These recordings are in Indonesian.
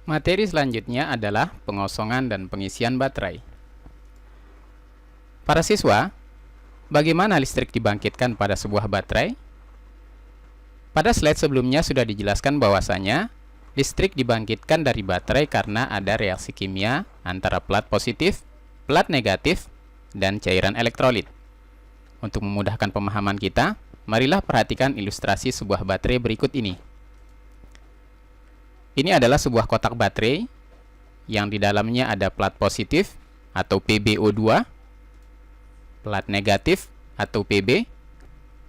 Materi selanjutnya adalah pengosongan dan pengisian baterai. Para siswa, bagaimana listrik dibangkitkan pada sebuah baterai? Pada slide sebelumnya sudah dijelaskan bahwasanya listrik dibangkitkan dari baterai karena ada reaksi kimia antara plat positif, plat negatif, dan cairan elektrolit. Untuk memudahkan pemahaman kita, marilah perhatikan ilustrasi sebuah baterai berikut ini. Ini adalah sebuah kotak baterai yang di dalamnya ada plat positif atau PbO2, plat negatif atau Pb.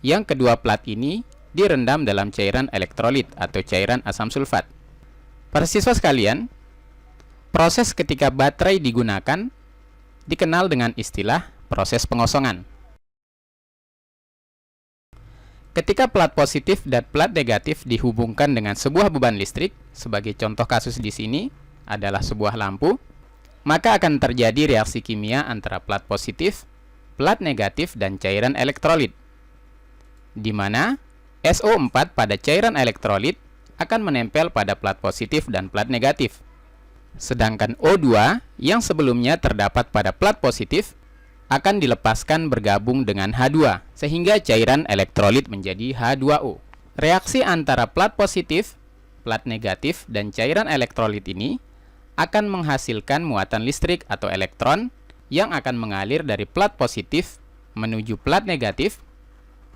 Yang kedua plat ini direndam dalam cairan elektrolit atau cairan asam sulfat. Para siswa sekalian, proses ketika baterai digunakan dikenal dengan istilah proses pengosongan. Ketika plat positif dan plat negatif dihubungkan dengan sebuah beban listrik, sebagai contoh kasus di sini adalah sebuah lampu, maka akan terjadi reaksi kimia antara plat positif, plat negatif, dan cairan elektrolit, di mana SO4 pada cairan elektrolit akan menempel pada plat positif dan plat negatif. Sedangkan O2 yang sebelumnya terdapat pada plat positif akan dilepaskan bergabung dengan H2, sehingga cairan elektrolit menjadi H2O. Reaksi antara plat positif, plat negatif, dan cairan elektrolit ini akan menghasilkan muatan listrik atau elektron yang akan mengalir dari plat positif menuju plat negatif,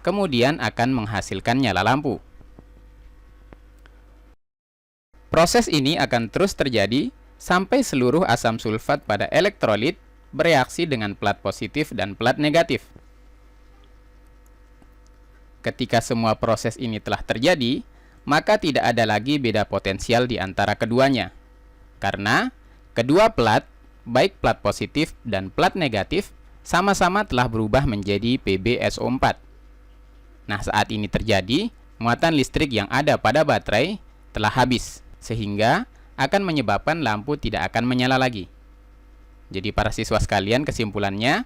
kemudian akan menghasilkan nyala lampu. Proses ini akan terus terjadi sampai seluruh asam sulfat pada elektrolit bereaksi dengan plat positif dan plat negatif. Ketika semua proses ini telah terjadi, maka tidak ada lagi beda potensial di antara keduanya. Karena kedua plat, baik plat positif dan plat negatif, sama-sama telah berubah menjadi PbSO4. Nah, saat ini terjadi, muatan listrik yang ada pada baterai telah habis, sehingga akan menyebabkan lampu tidak akan menyala lagi. Jadi para siswa sekalian, kesimpulannya,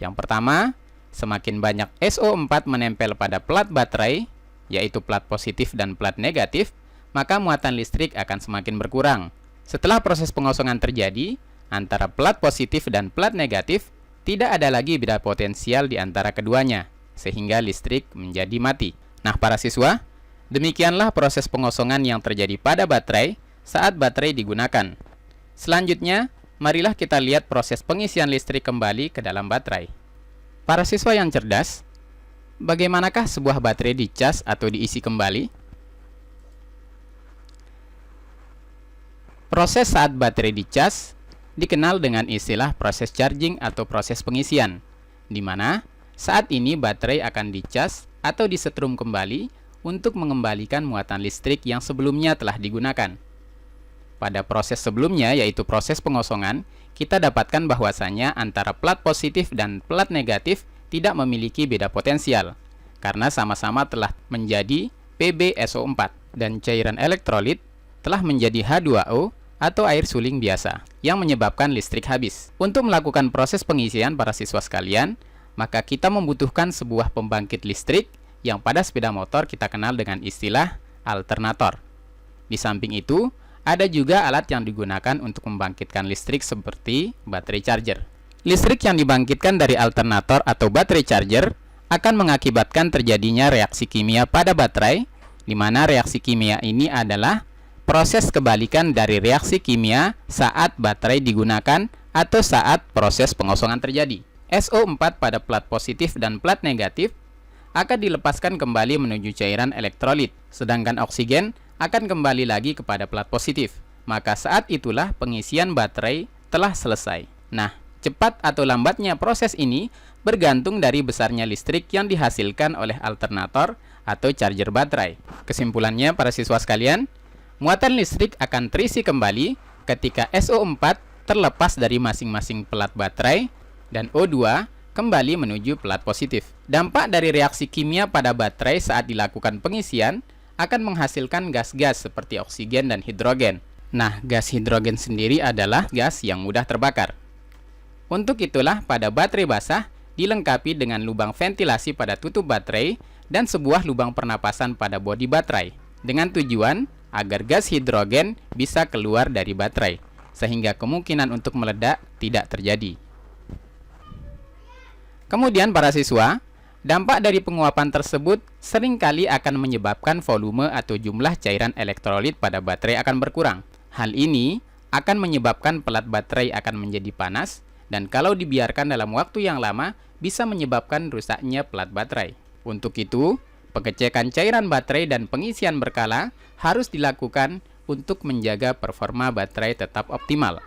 yang pertama, semakin banyak SO4 menempel pada plat baterai, yaitu plat positif dan plat negatif, maka muatan listrik akan semakin berkurang. Setelah proses pengosongan terjadi, antara plat positif dan plat negatif, tidak ada lagi beda potensial di antara keduanya, sehingga listrik menjadi mati. Nah, para siswa, demikianlah proses pengosongan yang terjadi pada baterai saat baterai digunakan. Selanjutnya, marilah kita lihat proses pengisian listrik kembali ke dalam baterai. Para siswa yang cerdas, bagaimanakah sebuah baterai dicas atau diisi kembali? Proses saat baterai dicas dikenal dengan istilah proses charging atau proses pengisian, di mana saat ini baterai akan dicas atau disetrum kembali untuk mengembalikan muatan listrik yang sebelumnya telah digunakan. Pada proses sebelumnya, yaitu proses pengosongan, kita dapatkan bahwasanya antara plat positif dan plat negatif tidak memiliki beda potensial, karena sama-sama telah menjadi PbSO4, dan cairan elektrolit telah menjadi H2O atau air suling biasa, yang menyebabkan listrik habis. Untuk melakukan proses pengisian para siswa sekalian, maka kita membutuhkan sebuah pembangkit listrik yang pada sepeda motor kita kenal dengan istilah alternator. Di samping itu, ada juga alat yang digunakan untuk membangkitkan listrik seperti baterai charger. Listrik yang dibangkitkan dari alternator atau baterai charger akan mengakibatkan terjadinya reaksi kimia pada baterai, di mana reaksi kimia ini adalah proses kebalikan dari reaksi kimia saat baterai digunakan atau saat proses pengosongan terjadi. SO4 pada plat positif dan plat negatif akan dilepaskan kembali menuju cairan elektrolit, sedangkan oksigen akan kembali lagi kepada plat positif. Maka saat itulah pengisian baterai telah selesai. Nah, cepat atau lambatnya proses ini bergantung dari besarnya listrik yang dihasilkan oleh alternator atau charger baterai. Kesimpulannya para siswa sekalian, muatan listrik akan terisi kembali ketika SO4 terlepas dari masing-masing plat baterai dan O2 kembali menuju plat positif. Dampak dari reaksi kimia pada baterai saat dilakukan pengisian akan menghasilkan gas-gas seperti oksigen dan hidrogen. Nah, gas hidrogen sendiri adalah gas yang mudah terbakar. Untuk itulah pada baterai basah dilengkapi dengan lubang ventilasi pada tutup baterai dan sebuah lubang pernapasan pada bodi baterai, dengan tujuan agar gas hidrogen bisa keluar dari baterai, sehingga kemungkinan untuk meledak tidak terjadi. Kemudian para siswa, dampak dari penguapan tersebut seringkali akan menyebabkan volume atau jumlah cairan elektrolit pada baterai akan berkurang. Hal ini akan menyebabkan pelat baterai akan menjadi panas, dan kalau dibiarkan dalam waktu yang lama, bisa menyebabkan rusaknya pelat baterai. Untuk itu, pengecekan cairan baterai dan pengisian berkala harus dilakukan untuk menjaga performa baterai tetap optimal.